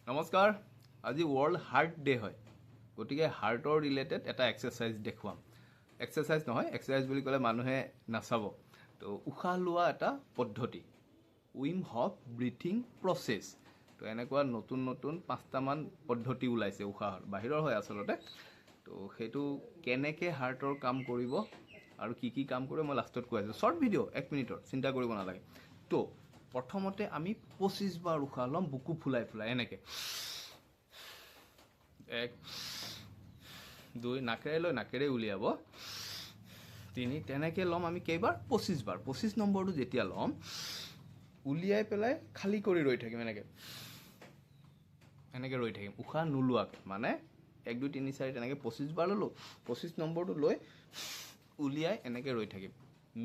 নমস্কাৰ আজি world heart day হয় গতিকে হাৰ্টৰ ৰিলেটেড এটা এক্সাৰসাইজ দেখুৱাম এক্সাৰসাইজ নহয় এক্সাৰসাইজ বুলি ক'লে মানুহে নাচাব তো উশাহ লোৱা এটা পদ্ধতি উইম হফ ব্ৰিথিং প্ৰসেস তো এনেকুৱা নতুন নতুন 5টা মান পদ্ধতি ওলাইছে উশাহৰ বাহিৰৰ হয় আচলতে তো সেইটো কেনেকৈ হাৰ্টৰ কাম কৰিব আৰু কি কি কাম কৰে মই লাষ্টত কৈ আছোঁ শৰ্ট ভিডিঅ' 1 মিনিটৰ চিন্তা কৰিব নালাগে তো প্ৰথমতে আমি 25 বাৰ উশাহ ল'ম বুকু ফুলাই ফুলাই এনেকৈ 1 2 নাকেৰে লৈ নাকেৰে উলিয়াব 3 তেনেকৈ ল'ম আমি কেইবাৰ 25 বাৰ 25 নম্বৰটো যেতিয়া ল'ম উলিয়াই পেলাই খালী কৰি ৰৈ থাকিম এনেকৈ ৰৈ থাকিম উশাহ নোলোৱাকৈ মানে 1 2 3 4 তেনেকৈ 25 বাৰ ল'লোঁ 25 নম্বৰটো লৈ উলিয়াই এনেকৈ ৰৈ থাকিম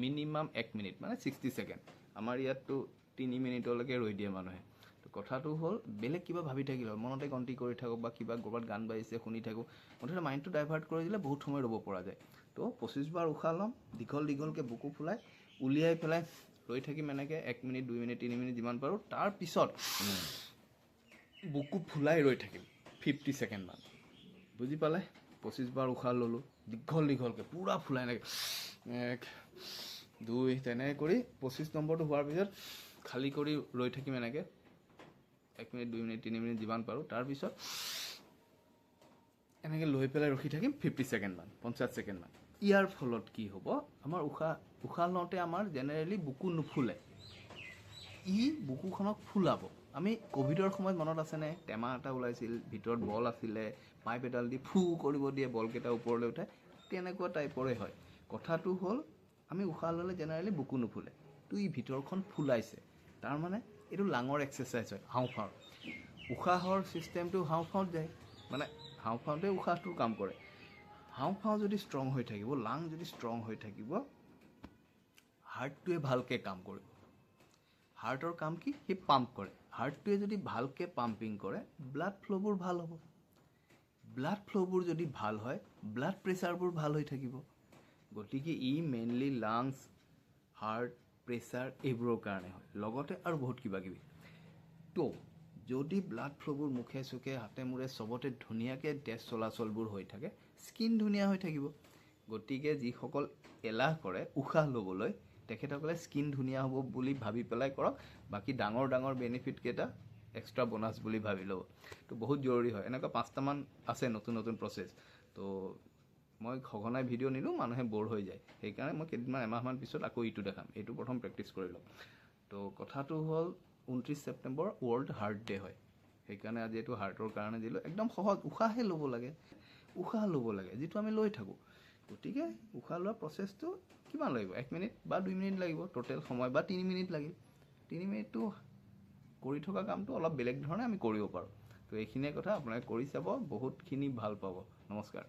মিনিমাম 1 মিনিট মানে 60 ছেকেণ্ড আমাৰ ইয়াততো 3 মিনিটলৈকে ৰৈ দিয়ে মানুহে তো কথাটো হ'ল বেলেগ কিবা ভাবি থাকিল মনতে গন্তি কৰি থাকক বা কিবা ক'ৰবাত গান বাজিছে শুনি থাকোঁ মুঠতে মাইণ্ডটো ডাইভাৰ্ট কৰি দিলে বহুত সময় ৰ'ব পৰা যায় তো 25 বাৰ উশাহ ল'ম দীঘল দীঘলকৈ বুকু ফুলাই উলিয়াই পেলাই ৰৈ থাকিম এনেকৈ 1 মিনিট 2 মিনিট 3 মিনিট যিমান পাৰোঁ তাৰপিছত বুকু ফুলাই ৰৈ থাকিম 50 ছেকেণ্ডমান বুজি পালে 25 বাৰ উশাহ ল'লোঁ দীঘল দীঘলকৈ পূৰা ফুলাই এনেকৈ 1 2 তেনেকৈ কৰি 25 নম্বৰটো হোৱাৰ পিছত খালী কৰি ৰৈ থাকিম এনেকৈ 1 মিনিট 2 মিনিট 3 মিনিট যিমান পাৰোঁ তাৰপিছত এনেকৈ লৈ পেলাই ৰখি থাকিম 50 ছেকেণ্ডমান 50 ছেকেণ্ডমান ইয়াৰ ফলত কি হ'ব আমাৰ উশাহ লওঁতে আমাৰ জেনেৰেলি বুকু নুফুলে ই বুকুখনক ফুলাব আমি কোভিডৰ সময়ত মনত আছেনে টেমা এটা ওলাইছিল ভিতৰত বল আছিলে পাইপ এডাল দি ফু কৰিব দিয়ে বলকেইটা ওপৰলৈ উঠাই তেনেকুৱা টাইপৰে হয় কথাটো হ'ল আমি উশাহ ল'লে জেনেৰেলি বুকু নুফুলে তো ই ভিতৰখন ফুলাইছে তাৰমানে এইটো লাঙৰ এক্সাৰসাইজ হয় হাওঁফাওঁ উশাহৰ ছিষ্টেমটো হাওঁফাওঁত যায় মানে হাওঁফাওঁতে উশাহটোৰ কাম কৰে হাওঁফাওঁ যদি ষ্ট্ৰং হৈ থাকিব লাং যদি ষ্ট্ৰং হৈ থাকিব হাৰ্টটোৱে ভালকৈ কাম কৰিব হাৰ্টৰ কাম কি সি পাম্প কৰে হাৰ্টটোৱে যদি ভালকৈ পাম্পিং কৰে ব্লাড ফ্ল'বোৰ ভাল হ'ব ব্লাড ফ্ল'বোৰ যদি ভাল হয় ব্লাড প্ৰেছাৰবোৰ ভাল হৈ থাকিব গতিকে ই মেইনলি লাংছ হাৰ্ট প্ৰেছাৰ এইবোৰৰ কাৰণে হয় লগতে আৰু বহুত কিবা কিবি তো যদি ব্লাড ফ্ল'বোৰ মুখে চুখে হাতে মূৰে চবতে ধুনীয়াকৈ তেজ চলাচলবোৰ হৈ থাকে স্কিন ধুনীয়া হৈ থাকিব গতিকে যিসকল এলাহ কৰে উশাহ ল'বলৈ তেখেতসকলে স্কিন ধুনীয়া হ'ব বুলি ভাবি পেলাই কৰক বাকী ডাঙৰ ডাঙৰ বেনিফিটকেইটা এক্সট্ৰা বোনাছ বুলি ভাবি ল'ব তো বহুত জৰুৰী হয় এনেকুৱা 5টা মান আছে নতুন নতুন প্ৰচেছ তো মই সঘনাই ভিডিঅ' নিদিওঁ মানুহে ব'ৰ হৈ যায় সেইকাৰণে মই কেইদিনমান এমাহমান পিছত আকৌ ইটো দেখাম এইটো প্ৰথম প্ৰেক্টিছ কৰি ল'ম তো কথাটো হ'ল 29 ছেপ্টেম্বৰ ৱৰ্ল্ড হাৰ্ট ডে হয় সেইকাৰণে আজি এইটো হাৰ্টৰ কাৰণে দিলোঁ একদম সহজ উশাহে ল'ব লাগে যিটো আমি লৈ থাকোঁ গতিকে উশাহ লোৱা প্ৰচেছটো কিমান লাগিব 1 মিনিট বা 2 মিনিট লাগিব টোটেল সময় বা 3 মিনিট লাগিল 3 মিনিটটো কৰি থকা কামটো অলপ বেলেগ ধৰণে আমি কৰিব পাৰোঁ তো এইখিনিয়ে কথা আপোনালোকে কৰি চাব বহুতখিনি ভাল পাব নমস্কাৰ